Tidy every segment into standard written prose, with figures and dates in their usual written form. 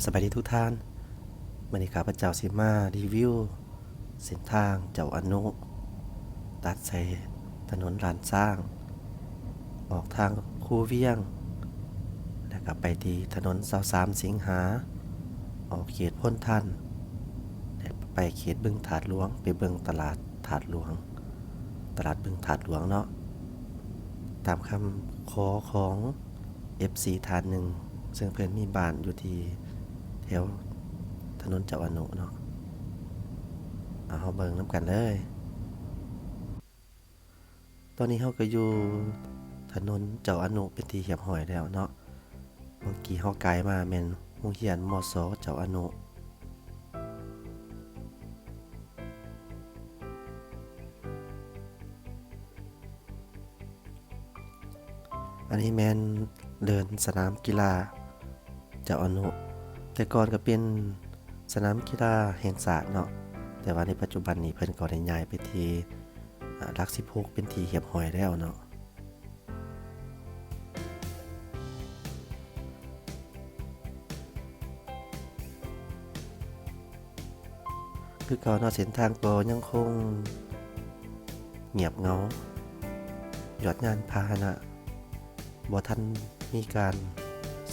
สบายดีทุกท่านมื้อนี้ข้าพเจ้าสิมารีวิวเส้นทางเจ้าอนุตัดใส่ถนนลานสร้างออกทางคูเวียงแล้วก็ไปที่ถนน23สิงหาออกเขตพ้นท่านไปเขตบึงถาดหลวงไปเบิ่งตลาดถาดหลวงตลาดบึงถาดหลวงเนาะตามคำขอของ FC ท่านหนึ่งซึ่งเพิ่นมีบ้านอยู่ที่แถวถนนเจ้าอนุเนาะเฮาเบิ่งนำกันเลยตอนนี้เฮาก็อยู่ถนนเจ้าอนุเป็นที่เรียบร้อยแล้วเนาะเมื่อกี้เฮาไกลมาแม่นโรงเรียนมศเจ้าอนุอันนี้แม่นเดินสนามกีฬาเจ้าอนุแต่ก่อนก็เป็นสนามกีฬาแห่งชาติเนาะแต่ว่าในปัจจุบันนี้เพิ่นก็ได้ย้ายไปที่หลัก16เป็นที่เรียบร้อยแล้วเนาะคือเก่าเนาะเส้นทางก็ยังคงเงียบเหงายอดงานพาหนะบ่ทันมีการ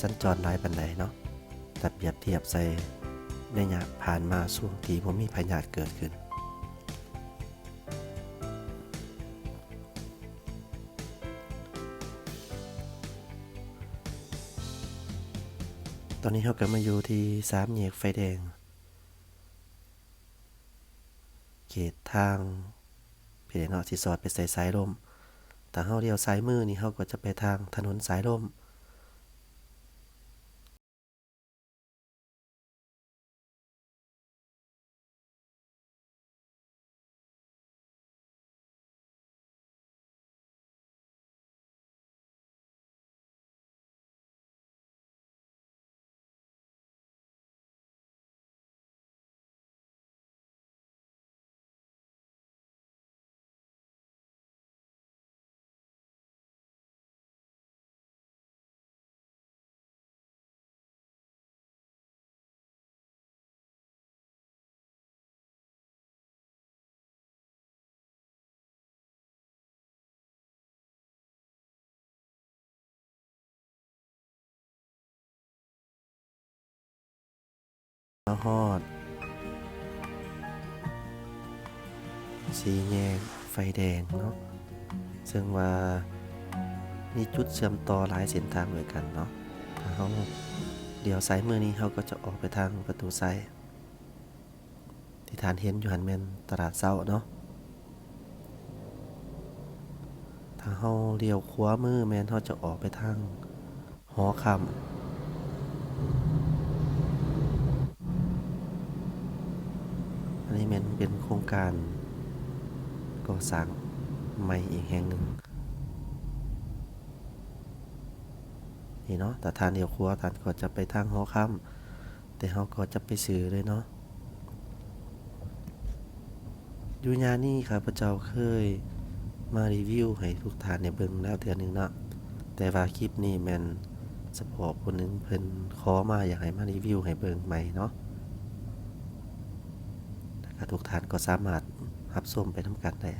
สัญจรหลายปานใดเนาะถ้าเปรียบเทียบใส่ระยะผ่านมาช่วงที่บ่มีพายุเกิดขึ้นตอนนี้เราก็มาอยู่ที่3แยกไฟแดงเขตทางพี่เนาะสิสอดไปใส่สายลมถ้าเฮาเลี้ยวซ้ายมือนี่เฮาก็จะไปทางถนนสายลมมาฮอด4แยกไฟแดงเนาะซึ่งว่ามีจุดเชื่อมต่อหลายเส้นทางด้วยกันเนาะถ้าเฮาเลี้ยวซ้ายมือนี้เฮาก็จะออกไปทางประตูซ้ายที่ท่านเห็นอยู่หั่นแม่นตลาดเช้าเนาะถ้าเฮาเลี้ยวขวามือแม่นเฮาจะออกไปทางหอคำอันนี้แม่นเป็นโครงการก่อสร้างใหม่อีกแห่งหนึ่งนี่เนาะแต่ทางเลี้ยวขวาท่านก็จะไปทางหอคำแต่เฮาก็จะไปซื้อเลยเนาะอยู่ยามนี้ข้าพเจ้าเคยมารีวิวให้ทุกท่านได้เบิ่งแล้วเทื่อหนึงเนาะแต่ว่าคลิปนี้แม่นเฉพาะผู้หนึงเพิ่นขอมาอยากให้มารีวิวให้เบิ่งใหม่เนาะแล้วก็ทุกท่านก็สามารถรับชมไปนำกันได้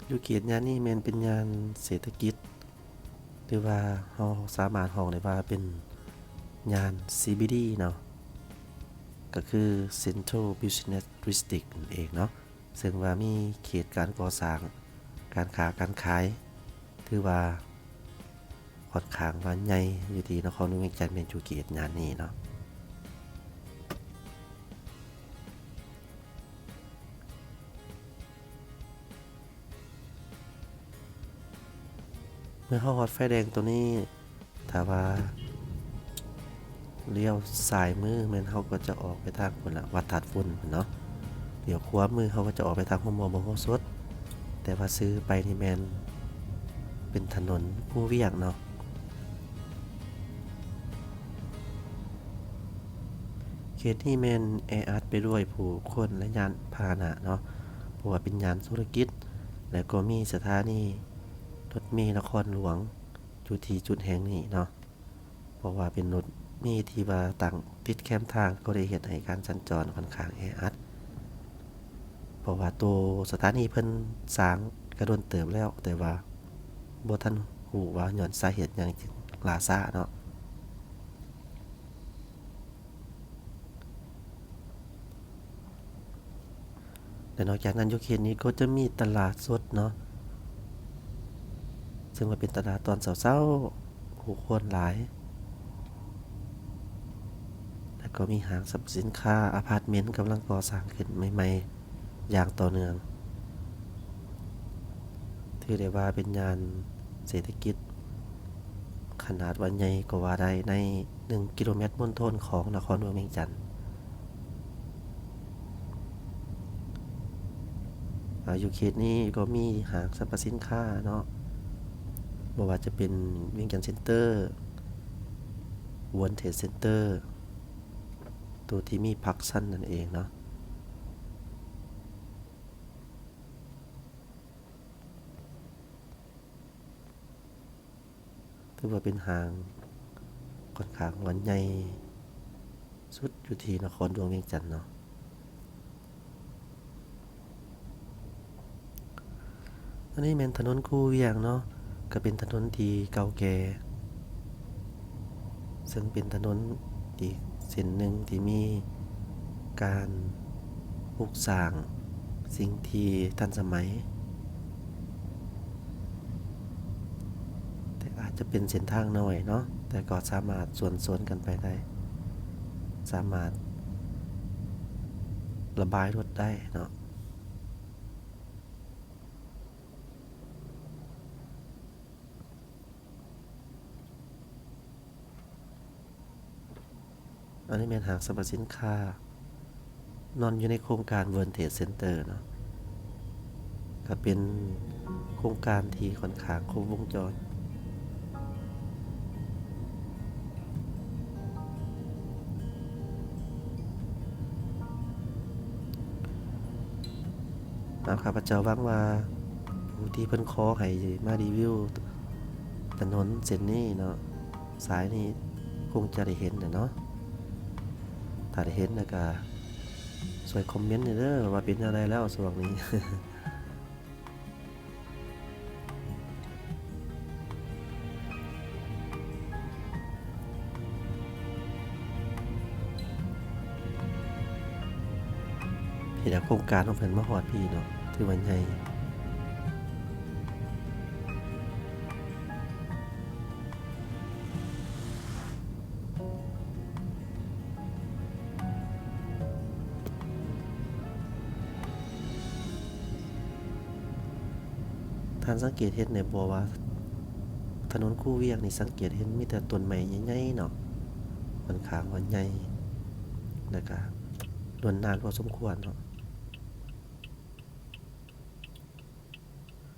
อยู่เขตยามนี้แม่นเป็นย่านเศรษฐกิจหรือว่าเฮาสามารถฮ้องได้ว่าเป็นย่าน CBD เนาะก็คือ Central Business District นั่นเองเนาะซึ่งว่ามีเขตการก่อสร้างการค้าการขายถือว่าค่อนข้างว่าใหญ่อยู่ที่นครหลวงเวียงจันทน์แม่นอยู่เขตย่านนี้เนาะเมื่อเฮาฮอดไฟแดงตัวนี้ถ้าว่าเลี้ยวซ้ายมือแม่นเฮาก็จะออกไปทางพุ่นล่ะวัดธาตุฝุ่นพุ่นเนาะเลี้ยวขวามือเฮาก็จะออกไปทางหัวหมอบ่ฮู้สดแต่ว่าซื้อไปนี่แม่นเป็นถนนคูเวียงเนาะเขตนี้แม่นแออัดไปด้วยผู้คนและยานพาหนะเนาะเพราะว่าเป็นย่านธุรกิจ แล้วก็มีสถานีรถเมล์นครหลวงอยู่ที่จุดแห่งนี้เนาะเพราะว่าเป็นรถเมล์ที่ว่าตั้งติดแคมทางก็ได้เฮ็ดให้การสัญจรค่อนข้างแออัดเพราะว่าตัวสถานีเพิ่นสร้างก็โดนเติบแล้วแต่ว่าบ่ทันรู้ว่าย้อนสาเหตุหยังจึงล่าช้าเนาะและนอกจากนั้นอยู่เขตนี้ก็จะมีตลาดสดเนาะซึ่งว่าเป็นตลาดตอนเช้าๆผู้คนหลายแล้วก็มีห้างสรรพสินค้าอพาร์ตเมนต์กำลังก่อสร้างขึ้นใหม่ๆอย่างต่อเนื่องถือได้ว่าเป็นย่านเศรษฐกิจขนาดว่าใหญ่ก็ว่าได้ใน1กิโลเมตรมณฑลของนครหลวงเวียงจันทน์อยู่เขตนี้ก็มีห้างสรรพสินค้าเนาะบ่ว่าจะเป็นเวียงจันทน์เซ็นเตอร์ World Trade Center ตัวที่มีพักซันนั่นเองเนาะถือว่าเป็นห้างค่อนข้างว่าใหญ่สุดอยู่ที่นครหลวงเวียงจันทน์เนาะอันนี้แม่นถนนคูเวียงเนาะก็เป็นถนนที่เก่าแก่ซึ่งเป็นถนนอีกเส้นหนึ่งที่มีการปลูกสร้างสิ่งที่ทันสมัยแต่อาจจะเป็นเส้นทางน้อยเนาะแต่ก็สามารถสวนกันไปได้สามารถระบายรถได้เนาะอันนี้เป็นห้างสรรพสินค้านอนอยู่ในโครงการ World Trade Center เนาะก็เป็นโครงการที่ค่อนข้างครบวงจรข้าพเจ้าหวังว่าผู้ที่เพิ่นขอให้มารีวิวถนนเส้นนี้เนาะสายนี้คงจะได้เห็นน่ะเนาะถ้าได้เห็นแล้วก็ช่วยคอมเมนต์หน่อยเด้อว่าเป็นจั่งใดแล้วช่วงนี้ พี่แล้วโครงการของเพิ่นมาฮอดพี่เนาะถือว่าใหญ่ท่านสังเกตเห็นได้บ่ว่าถนนคูเวียงนี่สังเกตเห็นมีแต่ต้นไม้ใหญ่ๆเนาะค่อนข้างว่าใหญ่แล้วก็รวนนานพอสมควรเนาะ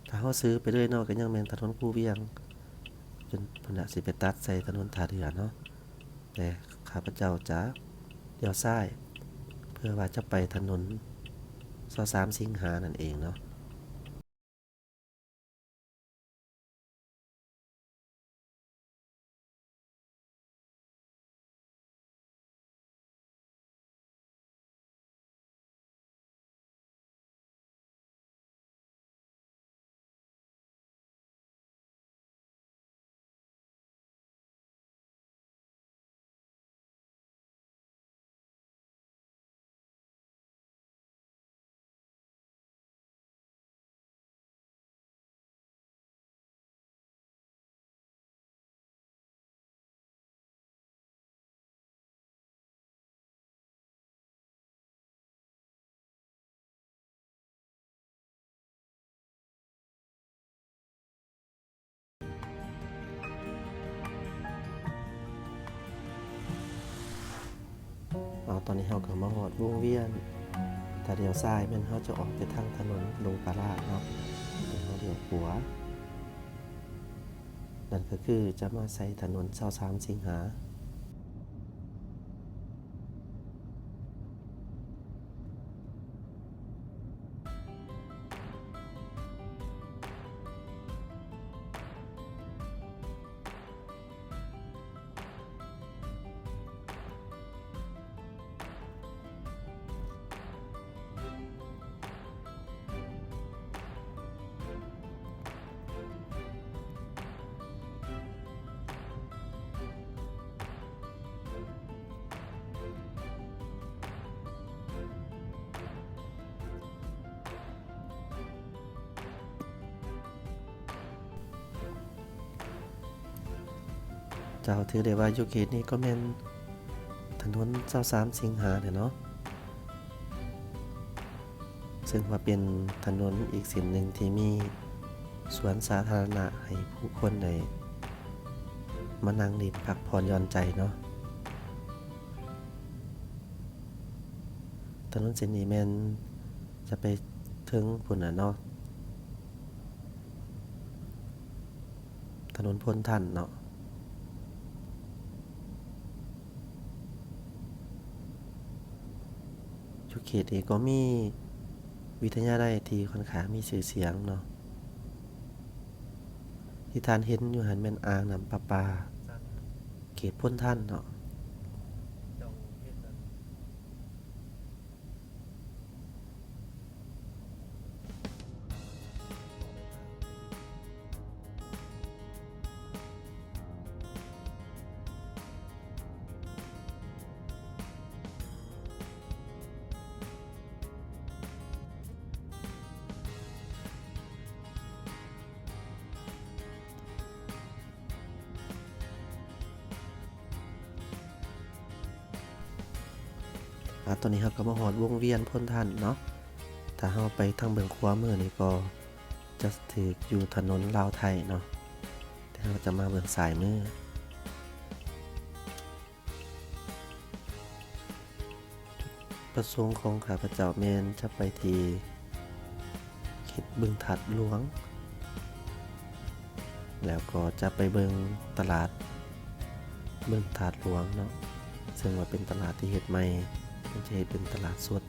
ถ้าเราซื้อไปเรื่อยเนาะก็ยังแม่นถนนคูเวียงจนเพิ่นน่ะสิไปตัดใส่ถนนท่าเรือเนาะแต่ข้าพเจ้าจะเลี้ยวซ้ายเพื่อว่าจะไปถนน23สิงหานั่นเองเนาะตอนนี้เราก็มาฮอดวงเวียนถ้าเลี้ยวซ้ายแม่นเราจะออกไปทางถนนดงปลาร้าเนาะแต่เราเลี้ยวขวานั่นก็คือจะมาใส่ถนน23สิงหา เจ้าถือได้ว่าอยู่เขตนี้ก็แม่นถนน23สิงหาเนาะซึ่งว่าเป็นถนนอีกเส้นหนึ่งที่มีสวนสาธารณะให้ผู้คนได้มานั่งเล่นพักผ่อนหย่อนใจเนาะถนนเส้นนี้แม่นจะไปถึงพุ่นน่ะเนาะถนนพลทันเนาะอยู่เขตเองก็มีวิทยาลัยที่ค่อนข้างมีชื่อเสียงเนาะที่ท่านเห็นอยู่หันแม่นอ่างน้ำประปาเขตพ้นท่านเนาะตอนนี้เราก็มาหอดวงเวียนพ้นท่านเนาะถ้าเราไปทางเบื้องขวามือนี่ก็จะถืออยู่ถนนลาวไทยเนาะแต่เราจะมาเบื้องซ้ายมือประสงค์ของข้าพเจ้าแม่นจะไปที่เขตบึงถัดหลวงแล้วก็จะไปเบิ่งตลาดบึงถาดหลวงเนาะซึ่งว่าเป็นตลาดที่เฮ็ดใหม่มันจะเฮ็ดเป็นตลาดสด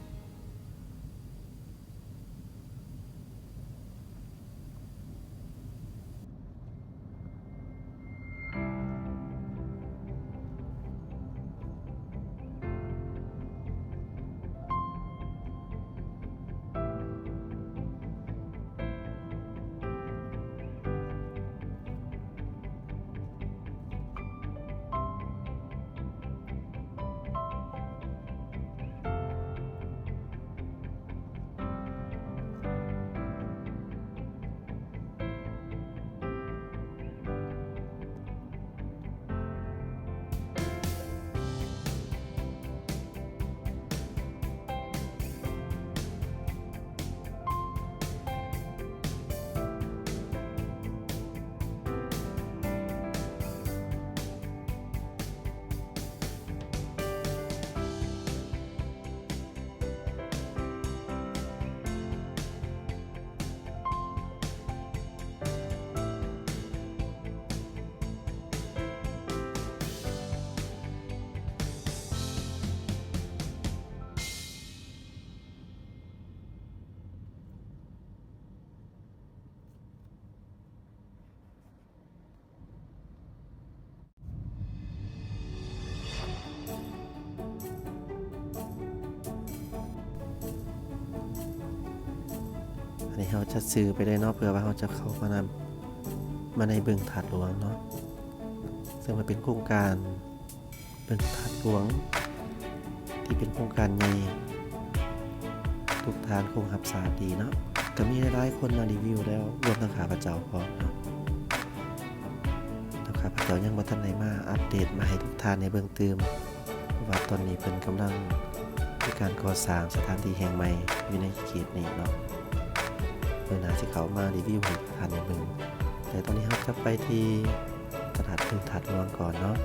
อันนี้เราจะซื้อไปเลยเนาะเพื่อว่าเราจะเข้ามาในบึงถาดหลวงเนาะซึ่งมันเป็นโครงการบึงถาดหลวงที่เป็นโครงการใหญ่ทุกทานคงหับสาดีเนาะก็มีหลายคนมารีวิวแล้วรวมทั้งข้าพเจ้าพร้อมเนาะแต่ข้าพเจ้ายังบ่ทันได้มาอัปเดตมาให้ทุกท่านในเบื้องตืมว่าตอนนี้เพิ่นกำลังมีการก่อสร้างสถานที่แห่งใหม่อยู่ในเขตนี้เนาะเพื่อน่าสิเข้ามารีวิวให้ท่านในเบิ่งแต่ตอนนี้เราจะไปที่ตลาดบึงถาดหลวงก่อนเนาะ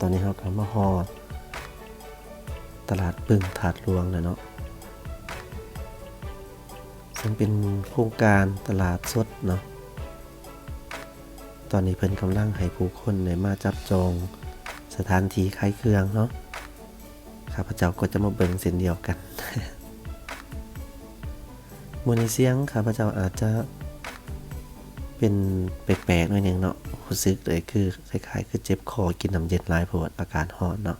ตอนนี้เราก็มาฮอดตลาดบึงถาดหลวงแล้วเนาะซึ่งเป็นโครงการตลาดสดเนาะตอนนี้เพิ่นกำลังให้ผู้คนได้มาจับจองสถานที่ขายเครื่องเนาะข้าพเจ้าก็จะมาเบิ่งเส้นเดียวกัน มื้อนี้เสียงข้าพเจ้าอาจจะเป็นแปลกๆหน่อยหนึงเนาะรู้สึกเลยคือคล้ายๆคือเจ็บคอกินน้ำเย็นหลายโพดอากาศร้อนเนาะ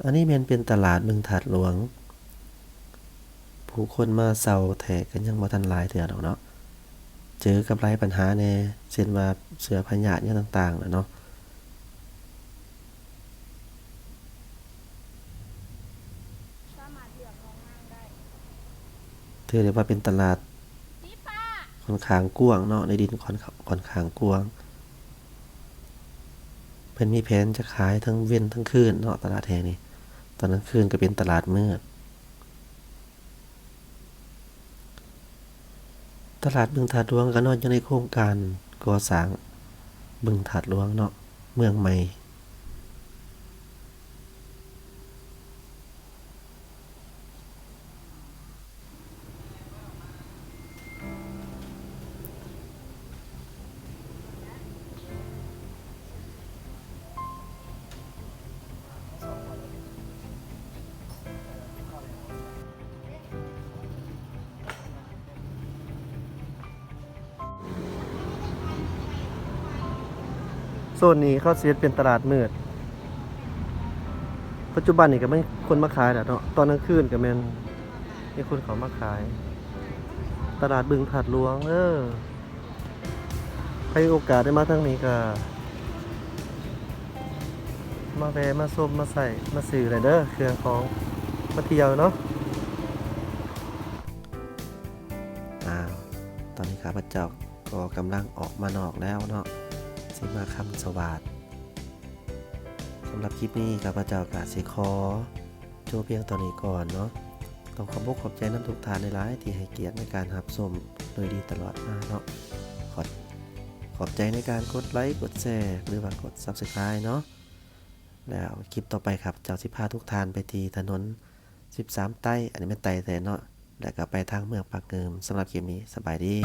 อันนี้แม่นเป็นตลาดบึงถาดหลวงผู้คนมาเซาแถกันยังบ่ทันหลายเทื่อดอกเนาะเจอกับหลายปัญหาแน่เช่นว่าเชื้อพยาธิอิหยังต่างๆน่ะเนาะถือได้ว่าเป็นตลาดค่อนข้างกว้างเนาะในดินค่อนข้างกว้างเพิ่นมีแผนจะขายทั้งเว้นทั้งคืนเนาะตลาดแห่งนี้ตอนกลางคืนก็เป็นตลาดมืดตลาดบึงถาดหลวงก็เนาะอยู่ในโครงการก่อสร้างบึงถาดหลวงเนาะเมืองใหม่โซนนี้เขาสิเฮ็ดเป็นตลาดมืดปัจจุบันนี่ก็มีคนมาขายแล้วเนาะตอนกลางคืนก็แม่นมีคนเขามาขายตลาดบึงถาดหลวงใครมีโอกาสได้มาทางนี้ก็มาแวะมาชมมาใส่มาซื้อได้เด้อเครื่องของมาเที่ยวเนาะตอนนี้ข้าพเจ้าก็กำลังออกมานอกแล้วเนาะสิมาคำสวัสดิ์สำหรับคลิปนี้ข้าพเจ้ากะสิขอโชว์เพียงตอนนี้ก่อนเนาะต้องขอบใจน้ำทุกทานในหลายที่ให้เกียรติในการรับชมโดยดีตลอดมาเนาะขอบขอบใจในการกดไลค์กดแชร์หรือว่ากด Subscribe เนาะแล้วคลิปต่อไปครับเจ้าสิพาทุกทานไปที่ถนน13 ไต้อันนี้ไม่ไต้แต่เนาะแล้วก็ไปทางเมืองปากเกิมสำหรับคลิปนี้สบายดี